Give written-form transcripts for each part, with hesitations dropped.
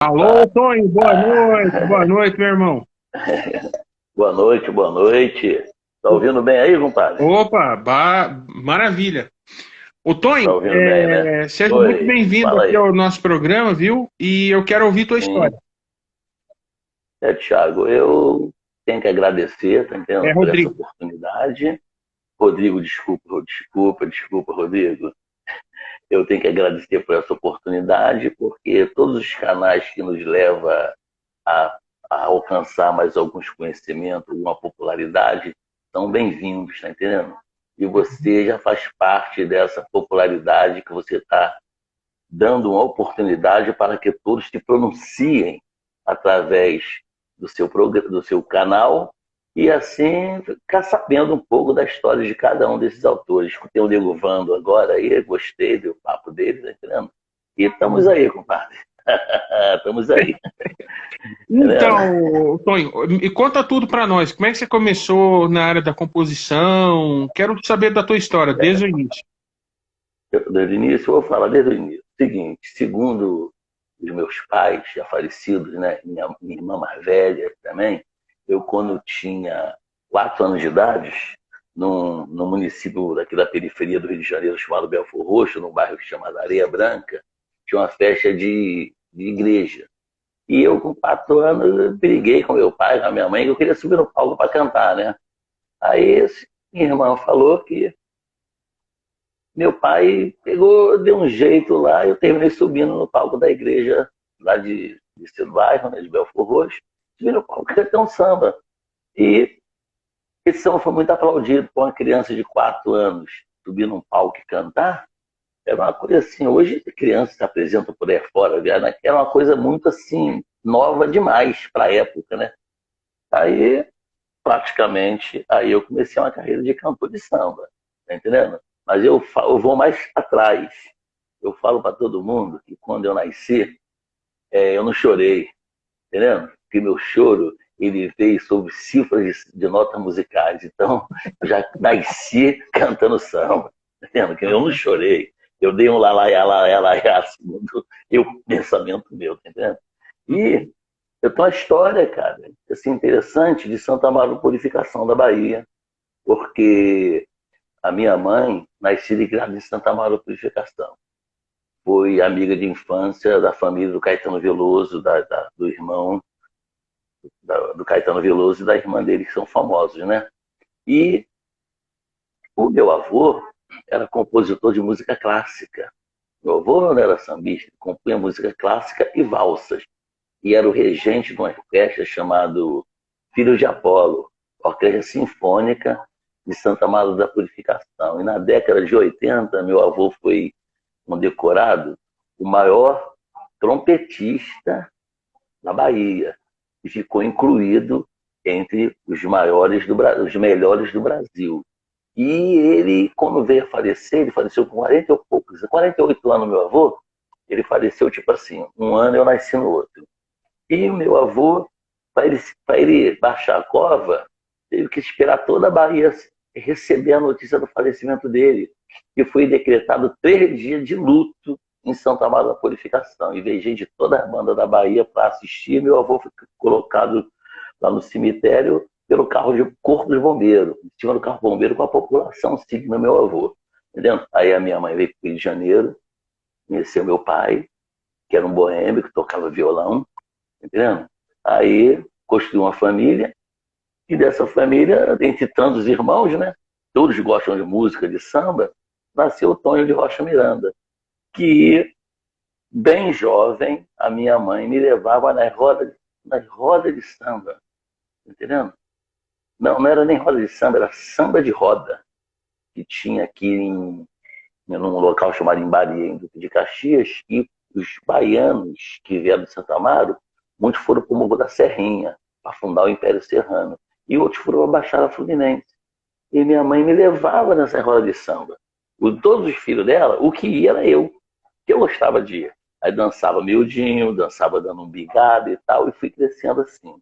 Alô, Opa! Tonho, boa noite, meu irmão. Boa noite, boa noite. Tá ouvindo bem aí, compadre? Opa, maravilha. Ô, Tá Tonho, ouvindo bem, né? seja muito Oi, bem-vindo fala aqui aí. ao nosso programa, viu? E eu quero ouvir tua história. Sim. Thiago, eu tenho que agradecer, tá É, entendendo, por essa Rodrigo. oportunidade. Rodrigo, desculpa, Rodrigo. Eu tenho que agradecer por essa oportunidade, porque todos os canais que nos levam a, a alcançar mais alguns conhecimentos, alguma popularidade, são bem-vindos, tá entendendo? E você já faz parte dessa popularidade que você está dando uma oportunidade para que todos se pronunciem através do seu canal e assim ficar sabendo um pouco da história de cada um desses autores. Escutei o Nego Vando agora aí, gostei do papo dele, tá entendendo? E estamos aí, compadre. Estamos aí, entendendo? Então, Tonho, me conta tudo pra nós. Como é que você começou na área da composição? Quero saber da tua história, desde o início. Desde o início, eu vou falar desde o início. Seguinte, segundo os meus pais já falecidos, né, minha irmã mais velha também, eu quando tinha 4 anos de idade, num município daqui da periferia do Rio de Janeiro chamado Belfor Roxo, num bairro chamado Areia Branca, tinha uma festa de igreja. E eu, com 4 anos, briguei com meu pai, com a minha mãe, que eu queria subir no palco para cantar, né? Aí minha irmã falou que meu pai pegou, deu um jeito lá, eu terminei subindo no palco da igreja lá de seu bairro, né, de Belfor Roxo, subi no palco cantar um samba. E esse samba foi muito aplaudido por uma criança de 4 anos subir num palco e cantar. Era uma coisa assim, hoje crianças se apresentam por aí fora, era uma coisa muito assim, nova demais para a época, né? Aí, praticamente, aí eu comecei uma carreira de cantor de samba, tá entendendo? Mas eu vou mais atrás. Eu falo para todo mundo que quando eu nasci, eu não chorei, entendendo? Que meu choro ele veio sobre cifras de notas musicais. Então, eu já nasci cantando samba, tá entendendo? Que eu não chorei. Eu dei um lalaiá, segundo o pensamento meu, tá entendendo? E eu tenho uma história, cara, assim, interessante de Santa Amaro Purificação da Bahia, porque a minha mãe, nascida e criada em Santa Amaro Purificação, foi amiga de infância da família do Caetano Veloso, do irmão do Caetano Veloso e da irmã dele, que são famosos, né? E o meu avô era compositor de música clássica. Meu avô não era sambista, compunha música clássica e valsas. E era o regente de uma orquestra chamado Filhos de Apolo, orquestra sinfônica de Santa Maria da Purificação. E na década de 80, meu avô foi condecorado o maior trompetista da Bahia e ficou incluído entre os melhores do Brasil. E ele, quando veio a falecer, ele faleceu com 40 e poucos, 48 anos, meu avô, ele faleceu tipo assim, um ano eu nasci no outro. E o meu avô, para ele baixar a cova, teve que esperar toda a Bahia receber a notícia do falecimento dele, que foi decretado 3 dias de luto em Santa Maria da Purificação. E veio gente de toda a banda da Bahia para assistir. Meu avô foi colocado lá no cemitério pelo carro de corpo de bombeiro, em cima do carro bombeiro com a população seguindo meu avô. Entendeu? Aí a minha mãe veio para o Rio de Janeiro, conheceu meu pai, que era um boêmio, que tocava violão, entendeu? Aí construiu uma família, e dessa família, entre tantos irmãos, né? Todos gostam de música, de samba, nasceu o Tonho de Rocha Miranda, que, bem jovem, a minha mãe me levava nas rodas de samba, entendendo? Não, não era nem roda de samba, era samba de roda, que tinha aqui num local chamado Imbari, em Duque de Caxias, e os baianos que vieram de Santa Amaro, muitos foram para o Morro da Serrinha, para fundar o Império Serrano, e outros foram para a Baixada Fluminense. E minha mãe me levava nessa roda de samba. Todos os filhos dela, o que ia era eu, que eu gostava de ir. Aí dançava miudinho, dançava dando um bigado e tal, e fui crescendo assim.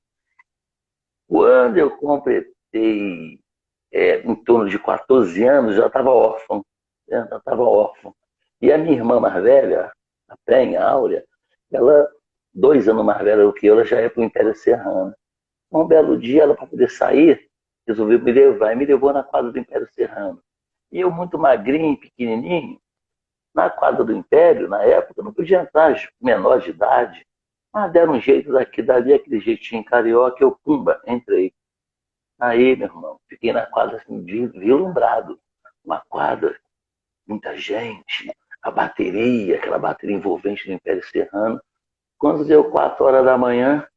Quando eu completei em torno de 14 anos, já estava órfão. Já estava órfão. E a minha irmã mais velha, a Penha, a Áurea, ela 2 anos mais velha do que eu, ela já ia para o Império Serrano. Um belo dia, ela, para poder sair, resolveu me levar e me levou na quadra do Império Serrano. E eu, muito magrinho, pequenininho, na quadra do Império, na época, não podia entrar menor de idade. Mas deram um jeito daqui, dali, aquele jeitinho carioca, eu, pumba, entrei. Aí, meu irmão, fiquei na quadra assim, vislumbrado. Uma quadra, muita gente, a bateria, aquela bateria envolvente do Império Serrano. Quando deu 4 horas da manhã,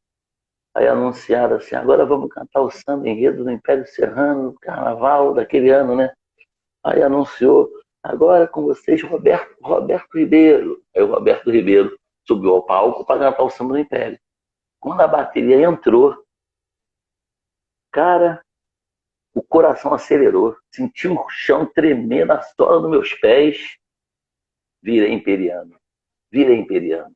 aí anunciaram assim, agora vamos cantar o samba enredo do Império Serrano, do Carnaval daquele ano, né? Aí anunciou, agora com vocês, Roberto Ribeiro. Aí o Roberto Ribeiro subiu ao palco para cantar o samba do Império. Quando a bateria entrou, cara, o coração acelerou. Senti o chão tremer na sola dos meus pés. Virei imperiano. Virei imperiano.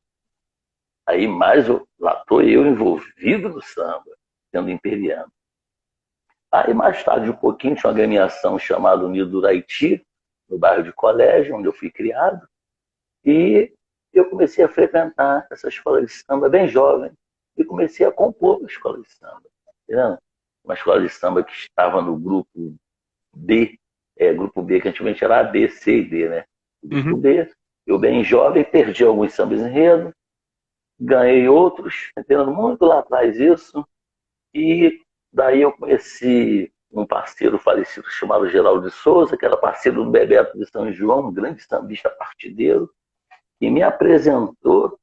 Aí mais lá estou eu envolvido no samba, sendo imperiano. Aí mais tarde, um pouquinho, tinha uma agremiação chamada Unido do Haiti, no bairro de Colégio, onde eu fui criado. E eu comecei a frequentar essa escola de samba bem jovem. E comecei a compor a escola de samba. Entendeu? Uma escola de samba que estava no grupo B, grupo B, que antigamente era A, B, C e D, né? O grupo B, eu bem jovem, perdi alguns sambas enredo, ganhei outros, entendendo muito lá atrás isso, e daí eu conheci um parceiro falecido chamado Geraldo de Souza, que era parceiro do Bebeto de São João, um grande sambista partideiro, e me apresentou,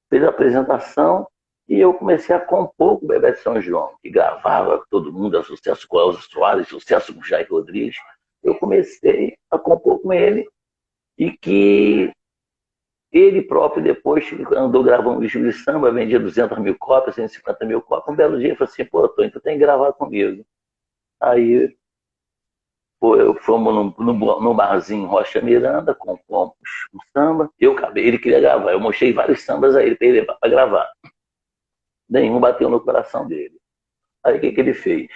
fez a apresentação, e eu comecei a compor com o Bebeto de São João, que gravava todo mundo, sucesso com Elza Soares, sucesso com Jair Rodrigues. Eu comecei a compor com ele, e que ele próprio depois andou gravando um disco de samba, vendia 200 mil cópias, 150 mil cópias. Um belo dia, ele falou assim, pô, Tony, tu tem que gravar comigo. Aí, pô, fomos no barzinho Rocha Miranda, compomos um samba. Ele queria gravar. Eu mostrei vários sambas a ele para ele levar para gravar. Nenhum bateu no coração dele. Aí, o que ele fez?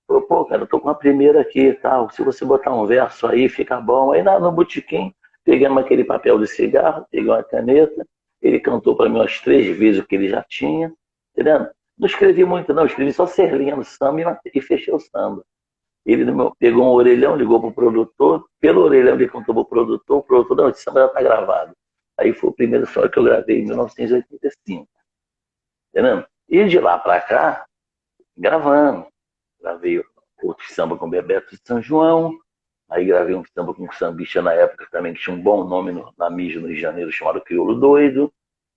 Falou, pô, cara, eu tô com a primeira aqui e tal. Se você botar um verso aí, fica bom. Aí, no botequim, pegamos aquele papel de cigarro, peguei uma caneta, ele cantou para mim umas 3 vezes o que ele já tinha, entendeu? Não escrevi muito não, escrevi só serlinha no samba e fechei o samba. Ele pegou um orelhão, ligou pro produtor, pelo orelhão ele cantou pro produtor, o produtor, não, esse samba já tá gravado. Aí foi o primeiro solo que eu gravei em 1985, entendeu? E de lá para cá, gravando, gravei outro samba com Bebeto de São João. Aí gravei um samba com um sambista na época também, que tinha um bom nome na mídia no Rio de Janeiro, chamado Crioulo Doido,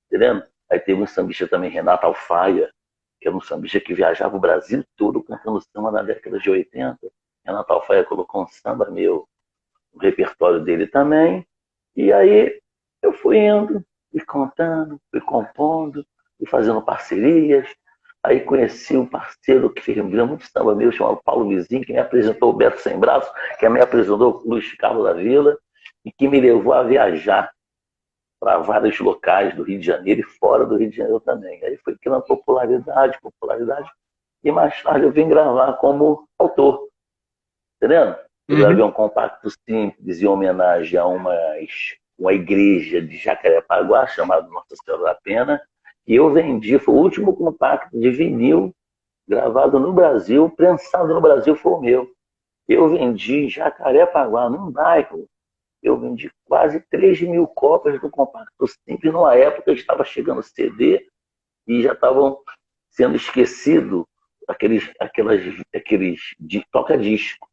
entendendo? Aí teve um sambista também, Renato Alfaia, que era um sambista que viajava o Brasil todo cantando samba na década de 80. Renato Alfaia colocou um samba meu no repertório dele também. E aí eu fui indo, fui contando, fui compondo, fui fazendo parcerias. Aí conheci um parceiro que fez muito samba meu, chamado Paulo Vizinho, que me apresentou o Beto Sem Braço, que me apresentou o Luiz Carlos da Vila, e que me levou a viajar para vários locais do Rio de Janeiro e fora do Rio de Janeiro também. Aí foi criando popularidade, e mais tarde eu vim gravar como autor, entendendo? Eu gravei um compacto simples em homenagem a uma igreja de Jacarepaguá, chamada Nossa Senhora da Pena, e eu vendi, foi o último compacto de vinil gravado no Brasil, prensado no Brasil, foi o meu. Eu vendi em Jacarepaguá, num bairro, eu vendi quase 3 mil cópias do compacto simples, numa época que estava chegando CD e já estavam sendo esquecidos aqueles toca-disco.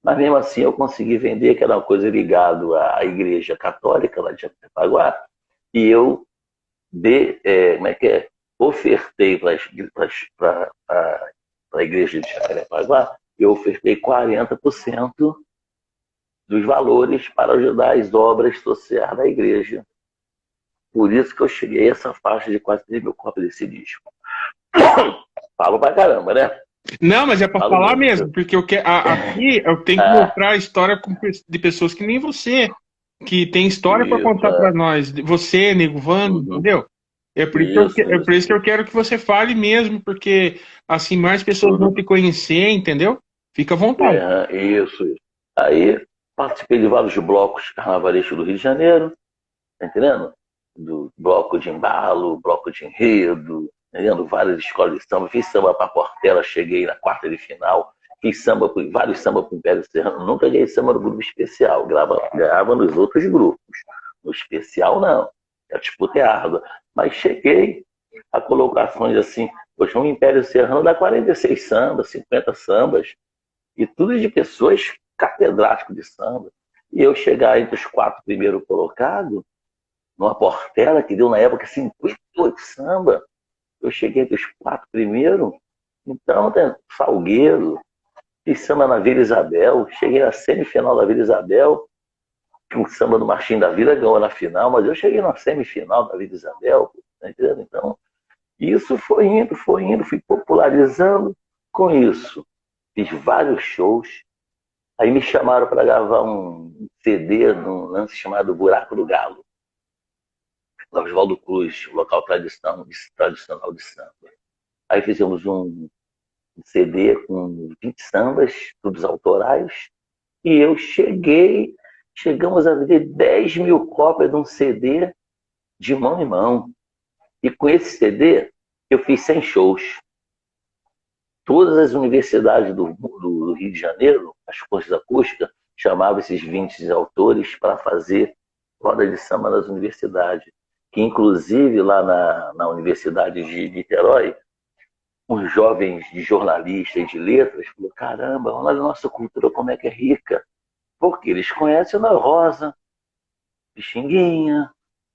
Mas mesmo assim eu consegui vender, que era uma coisa ligada à igreja católica lá de Jacarepaguá, e eu ofertei para a igreja de Jacarepaguá, eu ofertei 40% dos valores para ajudar as obras sociais da igreja. Por isso que eu cheguei a essa faixa de quase 3 mil cópias desse disco. Falo pra caramba, né? Não, mas é para falar mesmo, porque aqui eu tenho que mostrar a história de pessoas que nem você, que tem história para contar para nós. Você, Nego Vando, entendeu? É por isso que eu quero que você fale mesmo, porque assim mais pessoas vão te conhecer, entendeu? Fica à vontade. Isso. Aí participei de vários blocos carnavalescos do Rio de Janeiro, tá entendendo? do bloco de embalo, bloco de enredo, entendendo? Várias escolas de samba. Fiz samba para Portela, cheguei na quarta de final. Fiz samba, vários samba para o Império Serrano. Nunca ganhei samba no grupo especial. Ganhava nos outros grupos. No especial, não. A disputa é árdua. Mas cheguei a colocações assim. Poxa, um Império Serrano dá 46 sambas, 50 sambas. E tudo de pessoas catedráticas de samba. E eu chegar entre os 4 primeiros colocados, numa Portela que deu na época 58 samba. Eu cheguei entre os 4 primeiros. Então, né, Salgueiro, fiz samba na Vila Isabel, cheguei na semifinal da Vila Isabel, que um samba do Martim da Vila ganhou na final, mas eu cheguei na semifinal da Vila Isabel, tá entendendo? Então, isso foi indo, fui popularizando com isso. Fiz vários shows, aí me chamaram para gravar um CD num lance chamado Buraco do Galo, na Oswaldo Cruz, local tradicional de samba. Aí fizemos um CD com 20 sambas, todos autorais, e eu chegamos a vender 10 mil cópias de um CD de mão em mão. E com esse CD, eu fiz 100 shows. Todas as universidades do Rio de Janeiro, as cursos acústicas, chamavam esses 20 autores para fazer roda de samba nas universidades. Que, inclusive, lá na Universidade de Niterói, os jovens de jornalistas e de letras falaram: caramba, olha a nossa cultura como é que é rica. Porque eles conhecem o Ana Rosa, Pixinguinha,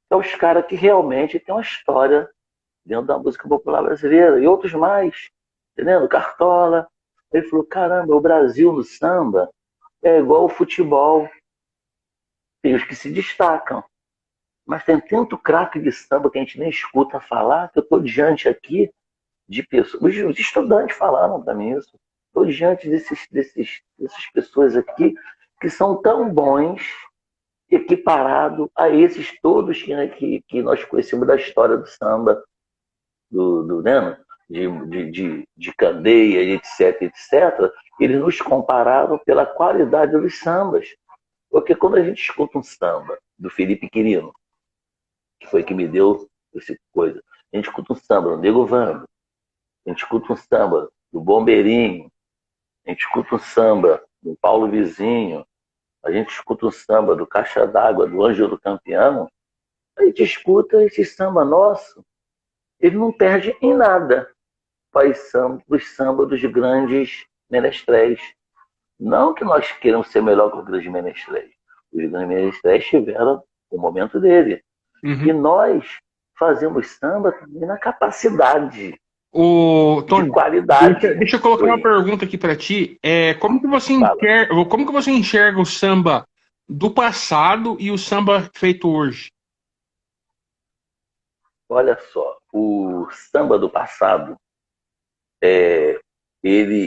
que é os caras que realmente têm uma história dentro da música popular brasileira, e outros mais, entendendo? Cartola. Ele falou: caramba, o Brasil no samba é igual ao futebol. Tem os que se destacam, mas tem tanto craque de samba que a gente nem escuta falar, que eu estou diante aqui de pessoas. Os estudantes falaram para mim isso. Estou diante dessas pessoas aqui que são tão bons, equiparado a esses todos que nós conhecemos da história do samba, né? de Candeia, etc, etc. Eles nos compararam pela qualidade dos sambas. Porque quando a gente escuta um samba do Felipe Quirino, que foi que me deu essa coisa, a gente escuta um samba do Nego Vando, a gente escuta um samba do Bombeirinho, a gente escuta um samba do Paulo Vizinho, a gente escuta um samba do Caixa d'Água, do Ângelo Campiano, a gente escuta esse samba nosso, ele não perde em nada para os sambas dos grandes menestréis. Não que nós queremos ser melhor que os grandes menestréis. Os grandes menestréis tiveram o momento dele. E nós fazemos samba também na capacidade Tony, de qualidade. Deixa eu colocar uma pergunta aqui para ti. Como que você enxerga o samba do passado e o samba feito hoje? Olha só, o samba do passado, ele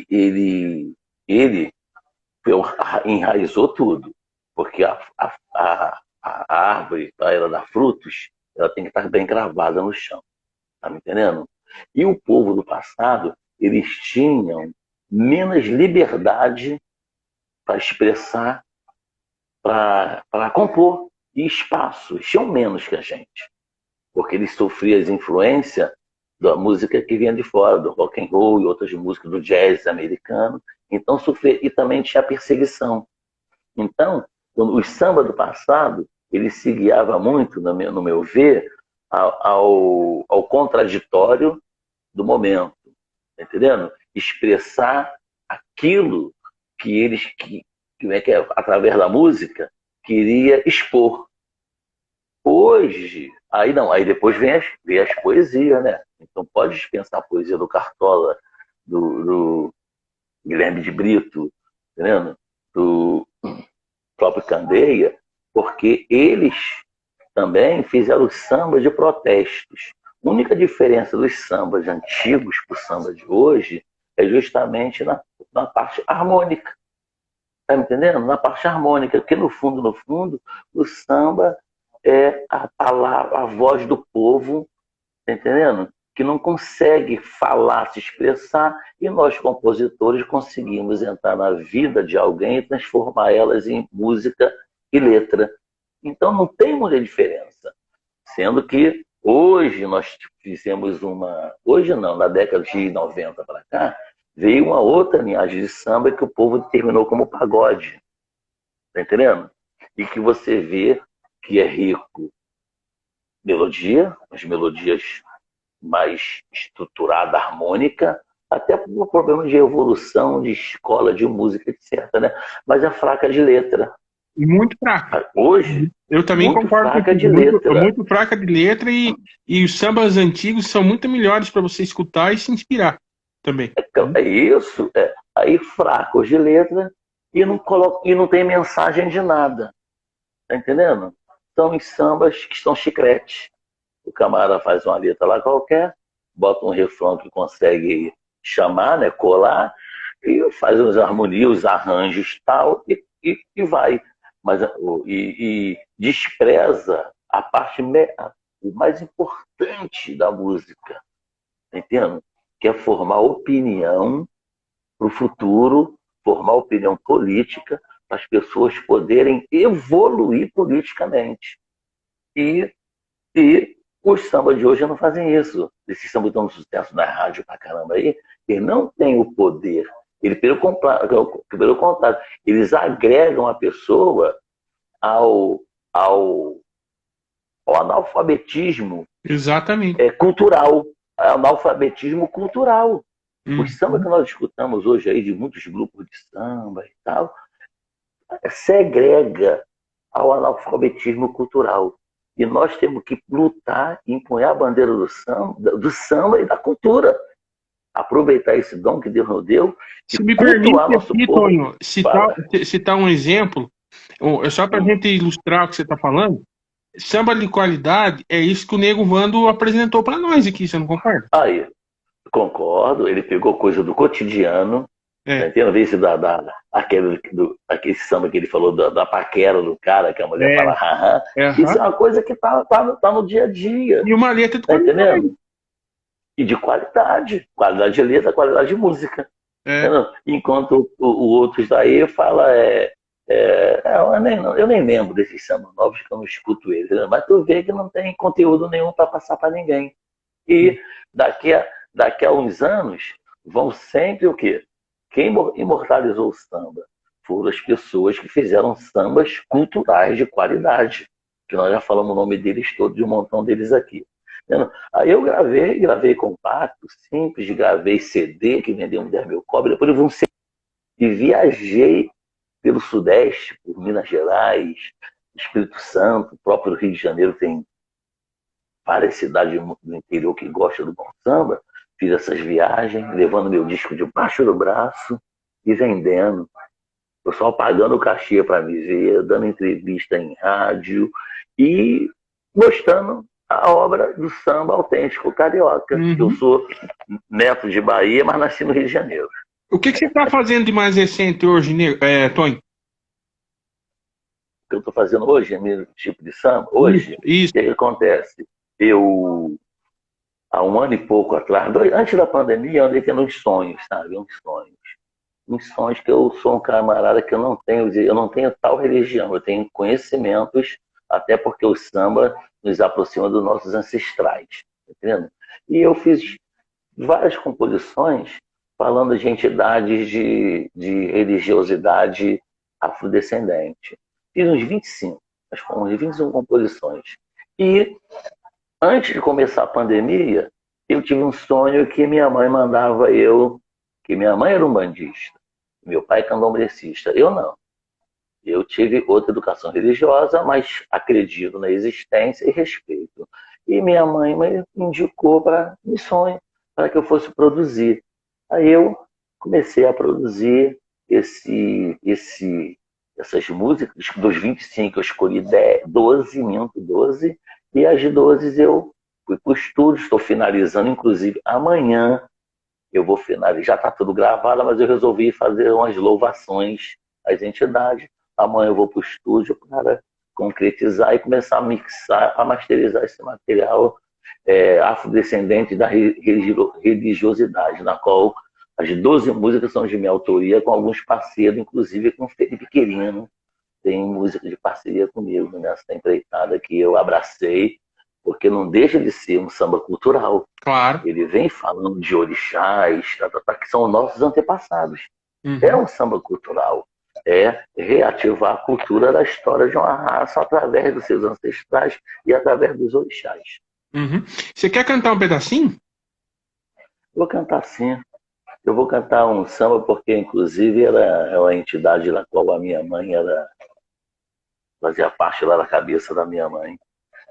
enraizou tudo, porque a árvore, para ela dar frutos, ela tem que estar bem gravada no chão, tá me entendendo? E o povo do passado, eles tinham menos liberdade para expressar, para compor, e espaço, eles tinham menos que a gente, porque eles sofriam as influências da música que vinha de fora, do rock and roll e outras músicas do jazz americano. Então sofria, e também tinha perseguição. Então, o samba do passado, ele se guiava muito, no meu ver, ao contraditório do momento, tá entendendo? Expressar aquilo que eles, através da música, queria expor. Hoje, aí depois vem as poesias, né? Então pode dispensar a poesia do Cartola, do Guilherme de Brito, entendendo? Do próprio Candeia, porque eles também fizeram samba de protestos. A única diferença dos sambas antigos para o samba de hoje é justamente na parte harmônica. Tá me entendendo? Na parte harmônica, porque no fundo, o samba é a palavra, a voz do povo, tá entendendo? Que não consegue falar, se expressar, e nós, compositores, conseguimos entrar na vida de alguém e transformar elas em música e letra. Então não tem muita diferença. Sendo que hoje nós fizemos hoje não, na década de 90 para cá, veio uma outra linhagem de samba que o povo determinou como pagode. Tá entendendo? E que você vê que é rico melodia, as melodias mais estruturada, harmônica, até por problemas de evolução, de escola, de música, etc. Né? Mas é fraca de letra. Muito fraca. Hoje, eu também muito concordo fraca contigo. de letra. Muito fraca de letra e os sambas antigos são muito melhores para você escutar e se inspirar também. É isso. Aí fracos de letra e não tem mensagem de nada. Tá entendendo? São os sambas que são chiclete. O camarada faz uma letra lá qualquer, bota um refrão que consegue chamar, né, colar, e faz as harmonias, os arranjos tal, e vai. Mas, e despreza a parte o mais importante da música, tá entendendo? Que é formar opinião para o futuro, formar opinião política, para as pessoas poderem evoluir politicamente. E os sambas de hoje não fazem isso. Esses sambas dão sucesso na rádio pra caramba aí, eles não têm o poder. Ele, pelo contrário, eles agregam a pessoa ao, ao, ao analfabetismo Exatamente. cultural. Analfabetismo cultural. Os sambas que Uhum. nós escutamos hoje aí, de muitos grupos de samba e tal, segrega ao analfabetismo cultural. E nós temos que lutar e empunhar a bandeira do samba e da cultura. Aproveitar esse dom que Deus nos deu e Se me cultuar permite nosso aqui, povo. Tonho, Fala. citar um exemplo, só para a gente ilustrar o que você está falando, samba de qualidade é isso que o Nego Vando apresentou para nós aqui, você não concorda? Aí, concordo, ele pegou coisa do cotidiano, tá É, entendendo? Esse aquele samba que ele falou da paquera do cara, que a mulher é, fala, haha. Isso é aham. uma coisa que tá no dia a dia, E uma letra de tá qualidade. entendendo? E de qualidade. Qualidade de letra, qualidade de música. É. Enquanto o outros daí fala eu nem lembro desses sambas novos que eu não escuto eles, né? Mas tu vê que não tem conteúdo nenhum para passar para ninguém. E daqui a uns anos vão sempre o quê? Quem imortalizou o samba foram as pessoas que fizeram sambas culturais de qualidade, que nós já falamos o nome deles todos, de um montão deles aqui. Aí eu gravei compacto, simples, gravei CD, que vendeu uns 10 mil cópias, depois eu vi um CD e viajei pelo Sudeste, por Minas Gerais, Espírito Santo, o próprio Rio de Janeiro tem várias cidades do interior que gostam do bom samba. Fiz essas viagens, levando meu disco debaixo do braço e vendendo. O pessoal pagando o cachê para me ver, dando entrevista em rádio e mostrando a obra do samba autêntico carioca. Eu Uhum. sou neto de Bahia, mas nasci no Rio de Janeiro. O que você está fazendo de mais recente hoje, Tonho? O que eu estou fazendo hoje, é meu tipo de samba, Isso, hoje, isso. o que acontece? Eu, há um ano e pouco atrás, antes da pandemia, eu andei tendo uns sonhos, sabe? Uns sonhos que eu sou um camarada que eu não tenho tal religião, eu tenho conhecimentos, até porque o samba nos aproxima dos nossos ancestrais, tá entendendo? E eu fiz várias composições falando de entidades de religiosidade afrodescendente. Fiz uns 25, acho que uns 25 composições. E antes de começar a pandemia, eu tive um sonho que minha mãe mandava que minha mãe era umbandista, meu pai candomblecista, eu não. Eu tive outra educação religiosa, mas acredito na existência e respeito. E minha mãe me indicou para missões, para que eu fosse produzir. Aí eu comecei a produzir essas músicas, dos 25 eu escolhi 10, 12, minto 12, e as 12 eu fui para o estúdio, estou finalizando, inclusive amanhã eu vou finalizar, já está tudo gravado, mas eu resolvi fazer umas louvações às entidades. Amanhã eu vou para o estúdio para concretizar e começar a mixar, a masterizar esse material afrodescendente da religiosidade, na qual as 12 músicas são de minha autoria, com alguns parceiros, inclusive com o Felipe Querino. Tem música de parceria comigo nessa empreitada que eu abracei porque não deixa de ser um samba cultural. Claro. Ele vem falando de orixás, que são nossos antepassados. É Uhum. um samba cultural. É reativar a cultura da história de uma raça através dos seus ancestrais e através dos orixás. Uhum. Você quer cantar um pedacinho? Vou cantar sim. Eu vou cantar um samba porque, inclusive, ela é uma entidade da qual a minha mãe fazia parte lá da cabeça da minha mãe.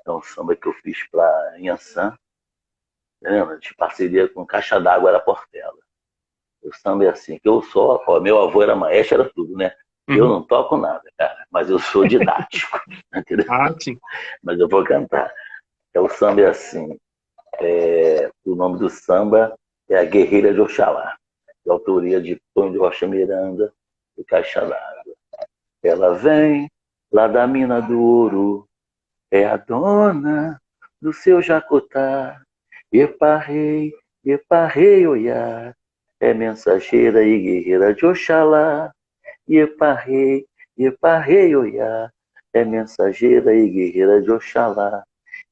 É um samba que eu fiz para Inhaçã, de parceria com Caixa d'Água da Portela. O samba é assim, que eu sou, ó, meu avô era maestro, era tudo, né? Eu Uhum. não toco nada, cara, mas eu sou didático, entendeu? Ah, sim. Mas eu vou cantar. O samba é assim, o nome do samba é A Guerreira de Oxalá, de autoria de Tonho de Rocha Miranda e Caixa d'Água. Ela vem lá da mina do ouro, é a dona do seu Jacotá. Epa rei, oiá, é mensageira e guerreira de Oxalá. Epa rei, oiá, é mensageira e guerreira de Oxalá.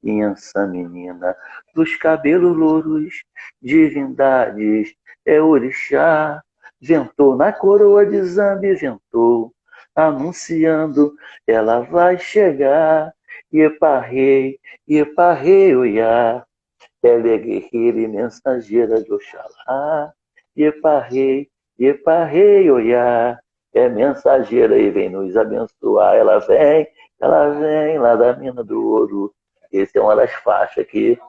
Inhansã menina dos cabelos louros, divindades, é orixá. Ventou na coroa de Zambi, ventou, anunciando, ela vai chegar. Epa rei, oiá, ela é guerreira e mensageira de Oxalá. Epa rei, oiá, é mensageira e vem nos abençoar. Ela vem lá da mina do ouro. Essa é uma das faixas que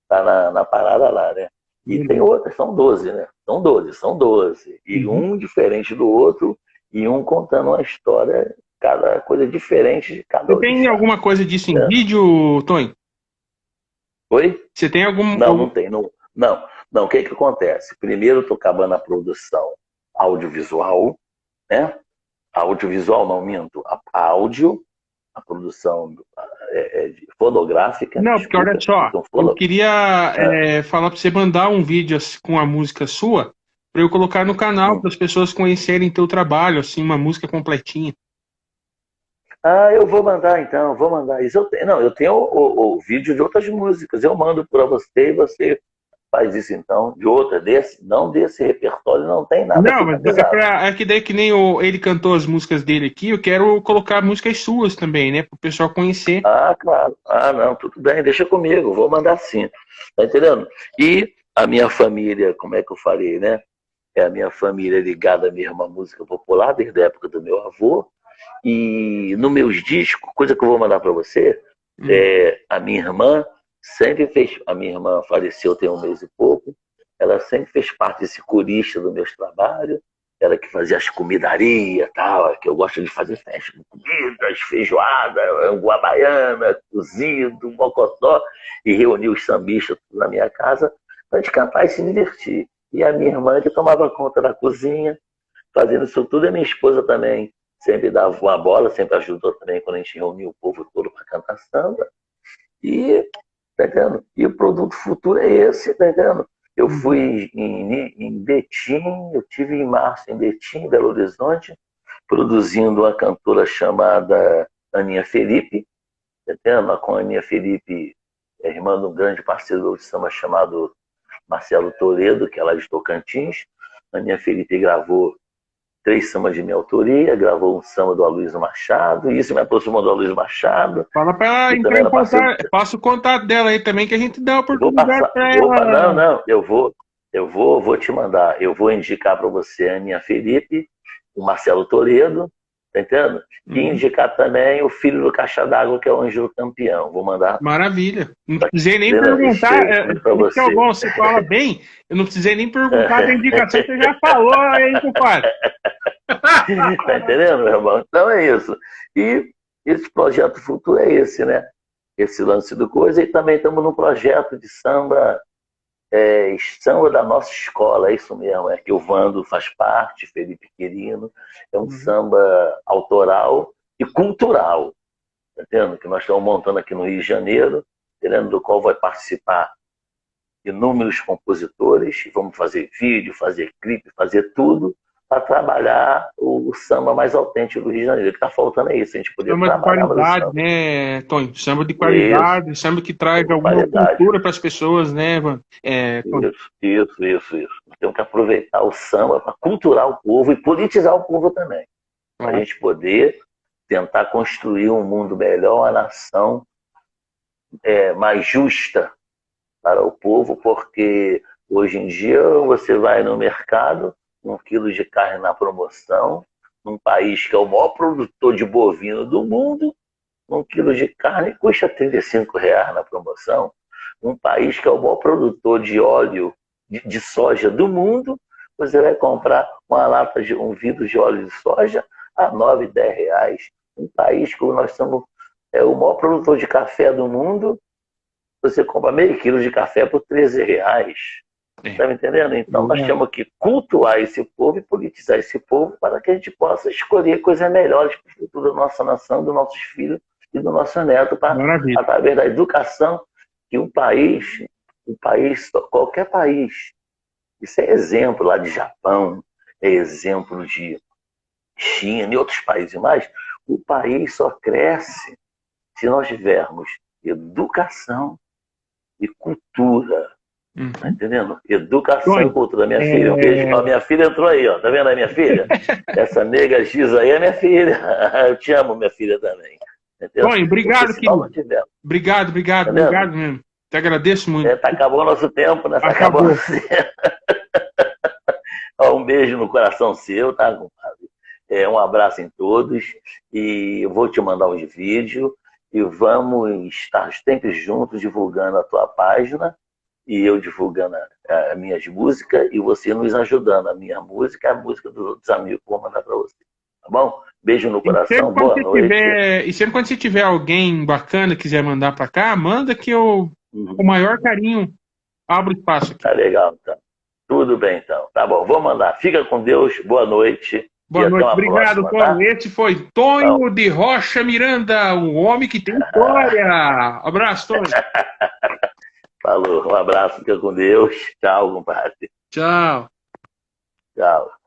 tá na parada lá, né? E tem Beleza. outras, são 12, né? São 12. E Uhum. um diferente do outro, e um contando uma história, cada coisa diferente de cada Você tem orixá. alguma coisa disso em Né? vídeo, Tony? Oi? Você tem Não tem. Não. O que acontece? Primeiro estou acabando a produção audiovisual, né? Audiovisual não minto, a áudio, a produção fonográfica, Não, porque olha desculpa. só, Então, eu queria ah, falar para você mandar um vídeo com a música sua para eu colocar no canal hum. para as pessoas conhecerem teu trabalho, assim, uma música completinha. Eu vou mandar então, vou mandar isso. Eu tenho o vídeo de outras músicas, eu mando para você e você faz isso então, de outra, não desse repertório, não tem nada Não, mas finalizado. é que daí que nem ele cantou as músicas dele aqui, eu quero colocar músicas suas também, né, para o pessoal conhecer. Claro. Não, tudo bem, deixa comigo, vou mandar sim. Tá entendendo? E a minha família, como é que eu falei, né? É a minha família ligada mesmo à música popular, desde a época do meu avô. E nos meus discos, coisa que eu vou mandar para você, Hum. a minha irmã sempre fez. A minha irmã faleceu tem um mês e pouco. Ela sempre fez parte desse corista dos meus trabalhos. Ela que fazia as comidarias, tal, que eu gosto de fazer festa com comidas, feijoada, angu baiana, cozido, mocotó, e reunir os sambistas na minha casa para gente cantar e se divertir. E a minha irmã que tomava conta da cozinha, fazendo isso tudo, e a minha esposa também sempre dava uma bola, sempre ajudou também quando a gente reunia o povo todo para cantar samba. E, tá entendendo? E o produto futuro é esse, tá entendendo? Eu fui em Betim, eu tive em março em Betim, Belo Horizonte, produzindo uma cantora chamada Aninha Felipe, tá entendendo? Com a Aninha Felipe, irmã de um grande parceiro de samba chamado Marcelo Toledo, que é lá de Tocantins. A Aninha Felipe gravou 3 sambas de minha autoria, gravou um samba do Aloysio Machado, e isso me aproximou do Aloysio Machado, Fala para ela que também entrar em era parceiro. contato, passa o contato dela aí também, que a gente dá a Eu vou oportunidade passar, para ela. não, eu vou te mandar, eu vou indicar para você a Aninha Felipe, o Marcelo Toledo, tá entendendo? E Uhum. indicar também o filho do Caixa d'Água, que é o Ângelo Campeão. Vou mandar, Maravilha. Não tá precisei nem entendendo? perguntar. Isso para Isso que é o você. bom, você fala bem. Eu não precisei nem perguntar da indicação, você já falou aí, compadre. Tá entendendo, meu irmão? Então é isso. E esse projeto futuro é esse, né? Esse lance do coisa. E também estamos no projeto de samba, samba da nossa escola, é isso mesmo. Que o Vando faz parte, Felipe Quirino. É um Uhum. samba autoral e cultural, tá entendendo? Que nós estamos montando aqui no Rio de Janeiro, entendendo? Do qual vai participar inúmeros compositores. Vamos fazer vídeo, fazer clipe, fazer tudo para trabalhar o samba mais autêntico do Rio de Janeiro. O que está faltando é isso, a gente poder Samba de trabalhar mais o qualidade, samba. né, Tony? Samba de qualidade, samba que traz Isso, alguma qualidade. cultura para as pessoas, né, Tony? Isso. Temos que aproveitar o samba para culturar o povo e politizar o povo também. Para a gente poder tentar construir um mundo melhor, uma nação mais justa para o povo, porque hoje em dia você vai no mercado, 1 quilo de carne na promoção, num país que é o maior produtor de bovino do mundo, 1 quilo de carne custa R$ 35 na promoção. Um país que é o maior produtor de óleo de soja do mundo, você vai comprar uma lata de 1 vidro de óleo de soja a R$ 9, R$ 10. Um país que nós somos o maior produtor de café do mundo, você compra meio quilo de café por R$ 13. Está me entendendo? Então nós temos que cultuar esse povo e politizar esse povo para que a gente possa escolher coisas melhores para o futuro da nossa nação, dos nossos filhos e do nosso neto, através da educação, que qualquer país, isso é exemplo lá de Japão, é exemplo de China e outros países mais, o país só cresce se nós tivermos educação e cultura. Tá entendendo? Educação e cultura. Minha filha, um beijo. A minha filha entrou aí, ó. Tá vendo a minha filha? Essa nega Giz aí é minha filha. Eu te amo, minha filha também. Tony, obrigado, querido. Obrigado mesmo. Te agradeço muito. Acabou o nosso tempo, né? Acabou. Um beijo no coração seu, tá, compadre? Um abraço em todos. E eu vou te mandar uns vídeos. E vamos estar sempre juntos divulgando a tua página. E eu divulgando as minhas músicas e você nos ajudando. A minha música, a música dos outros amigos, vou mandar para você. Tá bom? Beijo no coração, boa noite. E sempre quando você tiver alguém bacana que quiser mandar para cá, manda que eu, com o maior carinho, abro espaço aqui. Tá legal, então. Tudo bem, então. Tá bom, vou mandar. Fica com Deus, boa noite. Boa noite, obrigado, Tony. Tá? Esse foi Tonho de Rocha Miranda, o homem que tem história. Abraço, Tony. Falou, um abraço, fica com Deus. Tchau, compadre. Tchau. Tchau.